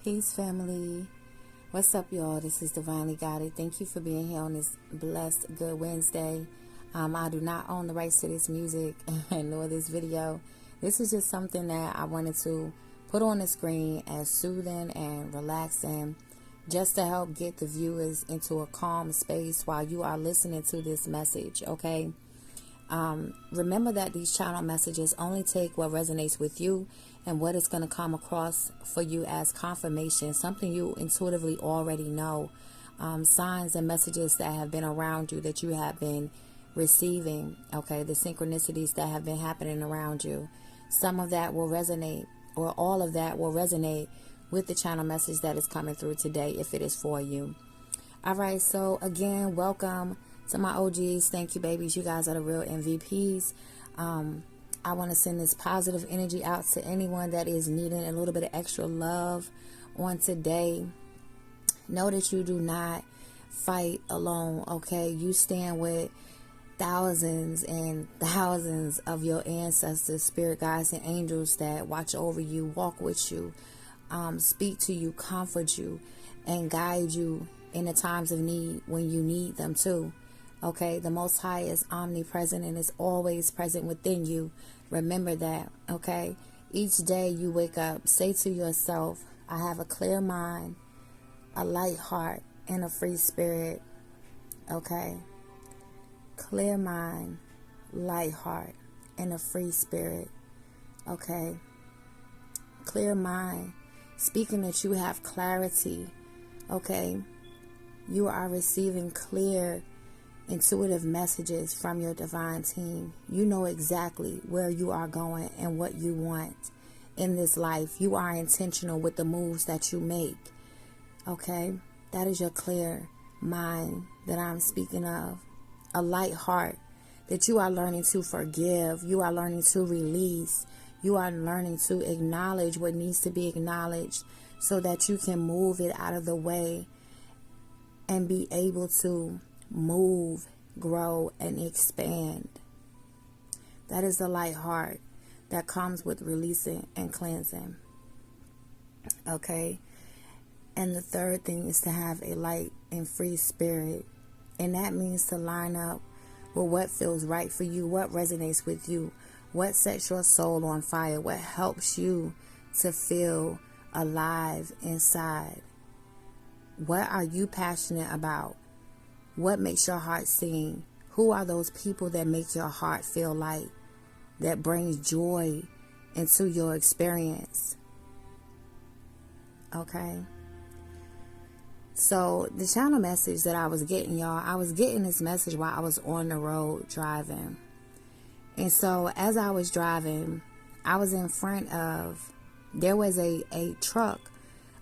Peace, family. What's up, y'all? This is Divinely Guided. Thank you for being here on this blessed, good Wednesday. I do not own the rights to this music nor this video. This is just something that I wanted to put on the screen as soothing and relaxing, just to help get the viewers into a calm space while you are listening to this message, okay? Remember that these channel messages only take what resonates with you and what is going to come across for you as confirmation, something you intuitively already know, signs and messages that have been around you that you have been receiving, okay, the synchronicities that have been happening around you. Some of that will resonate, or all of that will resonate with the channel message that is coming through today if it is for you. All right, so again, welcome to my OGs. Thank you, babies. You guys are the real MVPs. I want to send this positive energy out to anyone that is needing a little bit of extra love on today. Know that you do not fight alone, okay? You stand with thousands and thousands of your ancestors, spirit guides, and angels that watch over you, walk with you, speak to you, comfort you, and guide you in the times of need when you need them too. Okay, the Most High is omnipresent and is always present within you. Remember that, okay? Each day you wake up, say to yourself, I have a clear mind, a light heart, and a free spirit. Okay? Clear mind, light heart, and a free spirit. Okay? Clear mind, speaking that you have clarity. Okay? You are receiving clear, intuitive messages from your divine team. You know exactly where you are going and what you want in this life. You are intentional with the moves that you make. Okay? That is your clear mind that I'm speaking of. A light heart that you are learning to forgive. You are learning to release. You are learning to acknowledge what needs to be acknowledged so that you can move it out of the way and be able to move, grow, and expand. That is the light heart that comes with releasing and cleansing. Okay? And the third thing is to have a light and free spirit. And that means to line up with what feels right for you, what resonates with you, what sets your soul on fire, what helps you to feel alive inside. What are you passionate about? What makes your heart sing? Who are those people that make your heart feel light, that brings joy into your experience? Okay? So the channel message that I was getting, y'all, I was getting this message while I was on the road driving. And so as I was driving, I was in front of, there was a truck,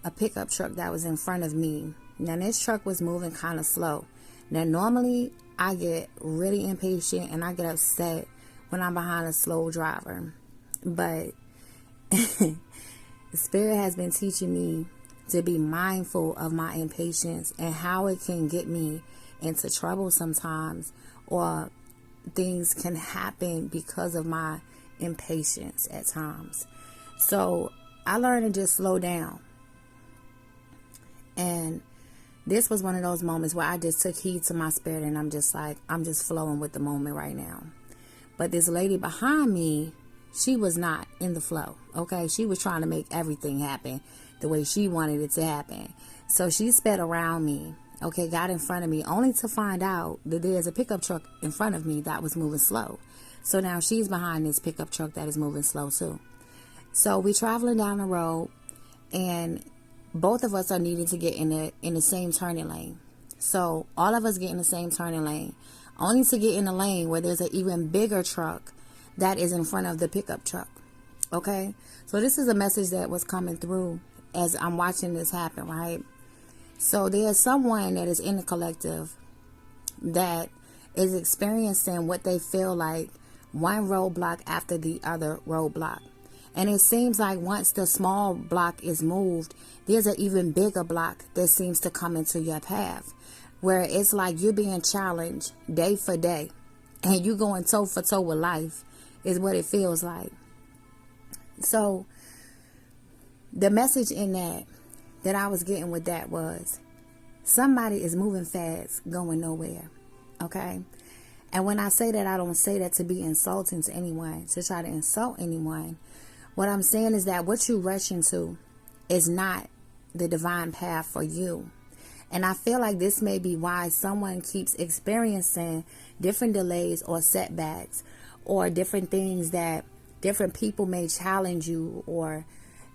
a pickup truck that was in front of me. Now this truck was moving kind of slow. Now, normally, I get really impatient and I get upset when I'm behind a slow driver. But the Spirit has been teaching me to be mindful of my impatience and how it can get me into trouble sometimes, or things can happen because of my impatience at times. So I learned to just slow down. And this was one of those moments where I just took heed to my spirit and I'm just like, I'm just flowing with the moment right now. But this lady behind me, she was not in the flow, okay? She was trying to make everything happen the way she wanted it to happen. So she sped around me, okay, got in front of me, only to find out that there's a pickup truck in front of me that was moving slow. So now she's behind this pickup truck that is moving slow too. So we're traveling down the road, and both of us are needing to get in the same turning lane. So all of us get in the same turning lane, only to get in the lane where there's an even bigger truck that is in front of the pickup truck. Okay? So this is a message that was coming through as I'm watching this happen, right? So there's someone that is in the collective that is experiencing what they feel like one roadblock after the other roadblock. And it seems like once the small block is moved, there's an even bigger block that seems to come into your path, where it's like you're being challenged day for day and you going toe for toe with life is what it feels like. So the message in that that I was getting with that was somebody is moving fast, going nowhere. Okay? And when I say that, I don't say that to be insulting to anyone, to try to insult anyone. What I'm saying is that what you rush into is not the divine path for you. And I feel like this may be why someone keeps experiencing different delays or setbacks, or different things that different people may challenge you, or,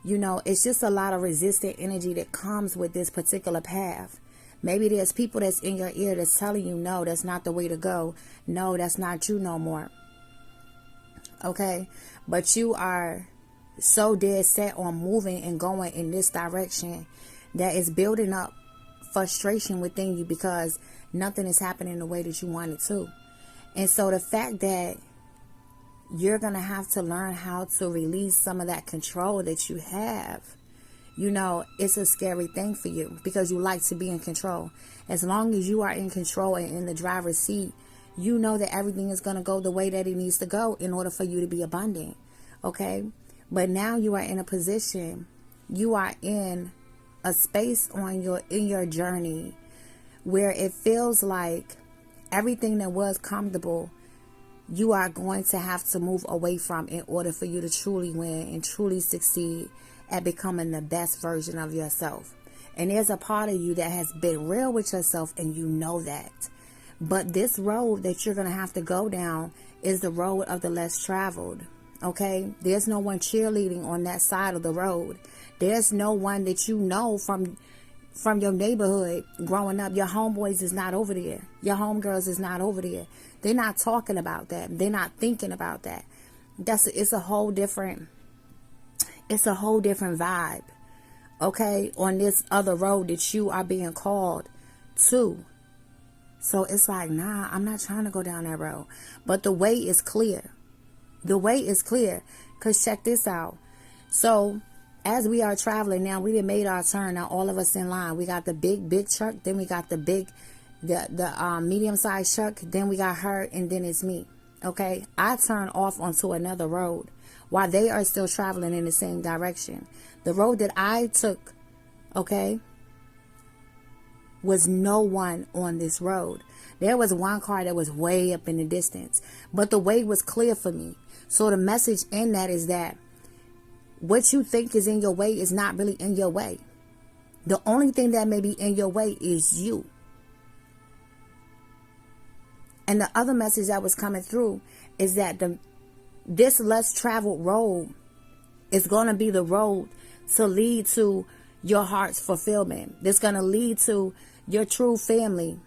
you know, it's just a lot of resistant energy that comes with this particular path. Maybe there's people that's in your ear that's telling you, no, that's not the way to go. No, that's not you no more. Okay? But you are so dead set on moving and going in this direction that it's building up frustration within you because nothing is happening the way that you want it to. And so the fact that you're going to have to learn how to release some of that control that you have, you know, it's a scary thing for you because you like to be in control. As long as you are in control and in the driver's seat, you know that everything is going to go the way that it needs to go in order for you to be abundant. Okay? But now you are in a position, you are in a space in your journey where it feels like everything that was comfortable, you are going to have to move away from in order for you to truly win and truly succeed at becoming the best version of yourself. And there's a part of you that has been real with yourself, and you know that. But this road that you're going to have to go down is the road of the less traveled. Okay? There's no one cheerleading on that side of the road. There's no one that you know from your neighborhood growing up. Your homeboys is not over there. Your homegirls is not over there. They're not talking about that. They're not thinking about that. It's a whole different vibe. Okay? On this other road that you are being called to. So it's like, nah, I'm not trying to go down that road. But the way is clear. The way is clear. Because check this out. So as we are traveling now, we done made our turn. Now all of us in line. We got the big truck. Then we got the medium-sized truck. Then we got her. And then it's me. Okay. I turn off onto another road while they are still traveling in the same direction. The road that I took, okay, was no one on this road. There was one car that was way up in the distance, but the way was clear for me. So the message in that is that what you think is in your way is not really in your way. The only thing that may be in your way is you. And the other message that was coming through is that this less traveled road is going to be the road to lead to your heart's fulfillment. That's going to lead to your true family.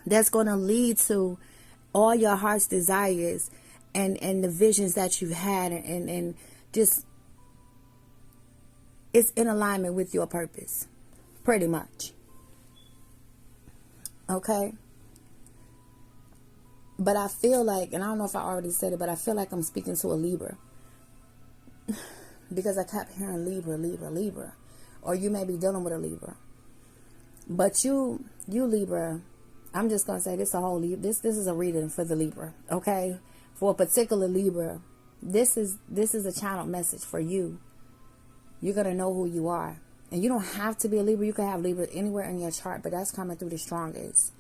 That's going to lead to all your heart's desires and the visions that you've had, and just it's in alignment with your purpose, pretty much. Okay? But I feel like, and I don't know if I already said it, but I feel like I'm speaking to a Libra. Because I kept hearing Libra. Or you may be dealing with a Libra. But you Libra, I'm just going to say this is a reading for the Libra. Okay? For a particular Libra, this is a channeled message for you. You're going to know who you are. And you don't have to be a Libra. You can have Libra anywhere in your chart, but that's coming through the strongest.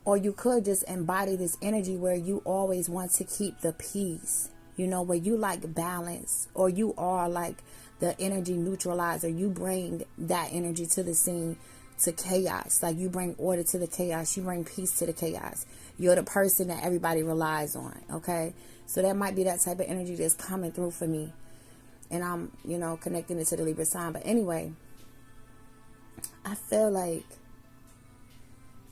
Or you could just embody this energy where you always want to keep the peace. You know, where you like balance, or you are like the energy neutralizer. You bring that energy to the scene, to chaos. Like you bring order to the chaos. You bring peace to the chaos. You're the person that everybody relies on. Okay. So that might be that type of energy that's coming through for me. And I'm, connecting it to the Libra sign. But anyway, I feel like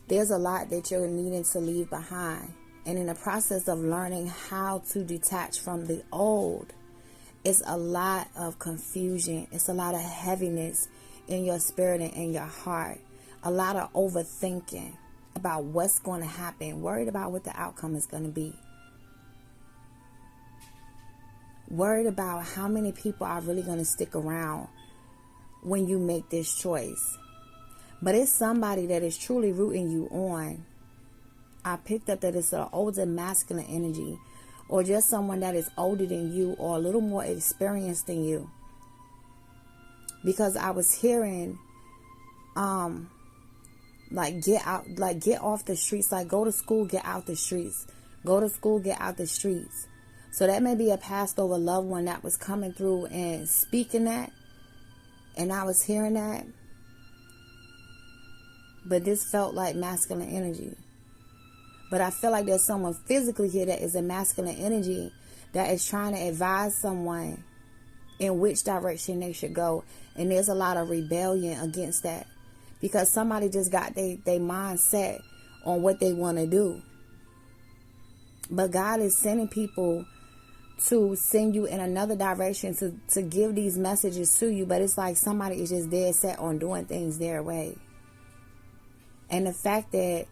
there's a lot that you're needing to leave behind. And in the process of learning how to detach from the old, it's a lot of confusion. It's a lot of heaviness in your spirit and in your heart. A lot of overthinking about what's going to happen. Worried about what the outcome is going to be. Worried about how many people are really going to stick around when you make this choice. But it's somebody that is truly rooting you on. I picked up that it's an older masculine energy, or just someone that is older than you or a little more experienced than you. because I was hearing, like, get out, like, get off the streets, like, go to school, get out the streets, go to school, get out the streets. So that may be a passed over loved one that was coming through and speaking that, and I was hearing that. But this felt like masculine energy. But I feel like there's someone physically here that is a masculine energy that is trying to advise someone in which direction they should go. And there's a lot of rebellion against that, because somebody just got their mind set on what they want to do. But God is sending people to send you in another direction, to give these messages to you. But it's like somebody is just dead set on doing things their way. And the fact that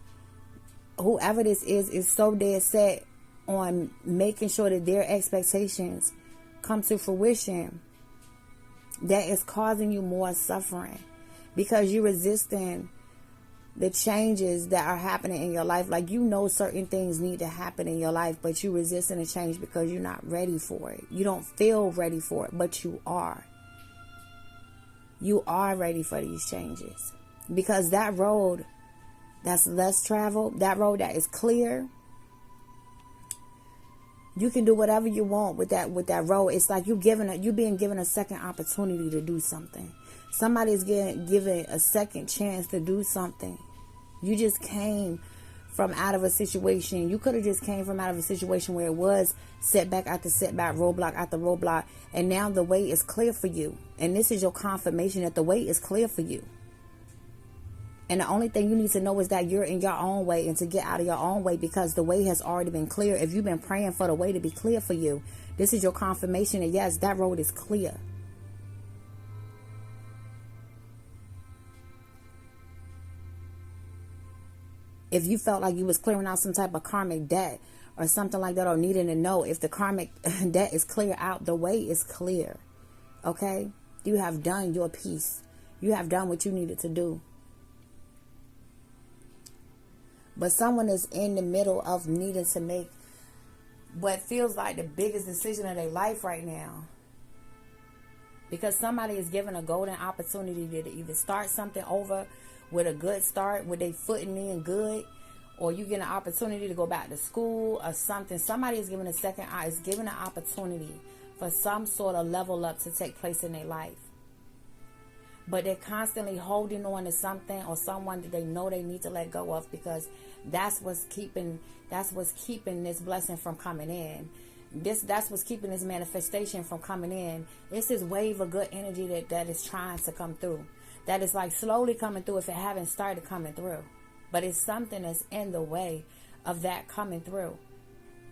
whoever this is so dead set on making sure that their expectations come to fruition, that is causing you more suffering, because you're resisting the changes that are happening in your life. Like, you know certain things need to happen in your life, but you're resisting the change because you're not ready for it. You don't feel ready for it, but you are. You are ready for these changes, because that road that's less traveled, that road that is clear, you can do whatever you want with that road. It's like you're being given a second opportunity to do something. Somebody is given a second chance to do something. You just came from out of a situation. You could have just came from out of a situation where it was setback after setback, roadblock after roadblock, and now the way is clear for you. And this is your confirmation that the way is clear for you. And the only thing you need to know is that you're in your own way, and to get out of your own way, because the way has already been clear. If you've been praying for the way to be clear for you, this is your confirmation that yes, that road is clear. If you felt like you was clearing out some type of karmic debt or something like that, or needing to know if the karmic debt is clear out, the way is clear. Okay? You have done your piece. You have done what you needed to do. But someone is in the middle of needing to make what feels like the biggest decision of their life right now. Because somebody is given a golden opportunity to either start something over with a good start, with their footing in good, or you get an opportunity to go back to school or something. Somebody is given an opportunity for some sort of level up to take place in their life. But they're constantly holding on to something or someone that they know they need to let go of, because that's what's keeping this blessing from coming in. That's what's keeping this manifestation from coming in. It's this wave of good energy that is trying to come through. That is like slowly coming through if it haven't started coming through. But it's something that's in the way of that coming through.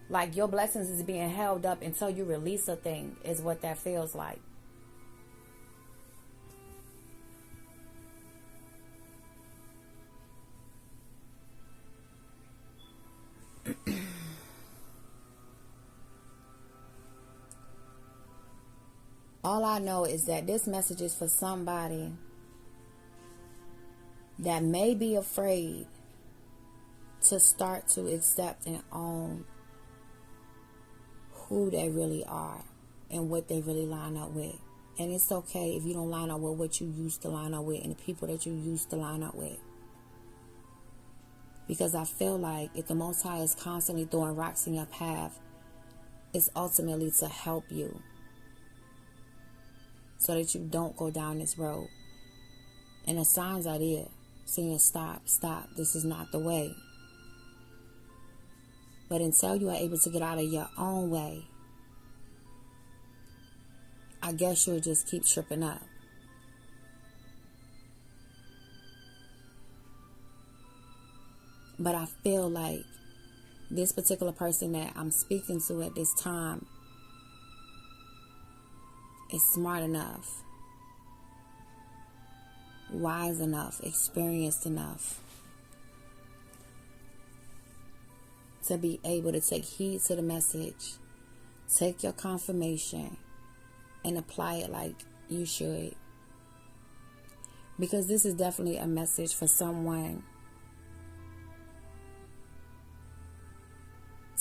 Like your blessings is being held up until you release a thing, is what that feels like. All I know is that this message is for somebody that may be afraid to start to accept and own who they really are and what they really line up with. And it's okay if you don't line up with what you used to line up with and the people that you used to line up with. Because I feel like if the Most High is constantly throwing rocks in your path, it's ultimately to help you, so that you don't go down this road. And the signs are there saying, stop, this is not the way. But until you are able to get out of your own way, I guess you'll just keep tripping up. But I feel like this particular person that I'm speaking to at this time is smart enough, wise enough, experienced enough to be able to take heed to the message, take your confirmation, and apply it like you should. Because this is definitely a message for someone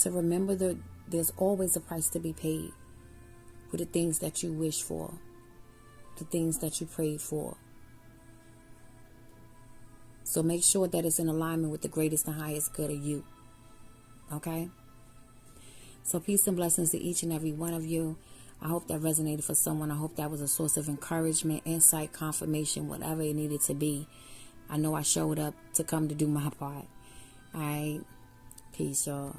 to remember that there's always a price to be paid for the things that you wish for. the things that you prayed for. So make sure that it's in alignment with the greatest and highest good of you. Okay? So peace and blessings to each and every one of you. I hope that resonated for someone. I hope that was a source of encouragement, insight, confirmation, whatever it needed to be. I know I showed up to come to do my part. All right. Peace, y'all.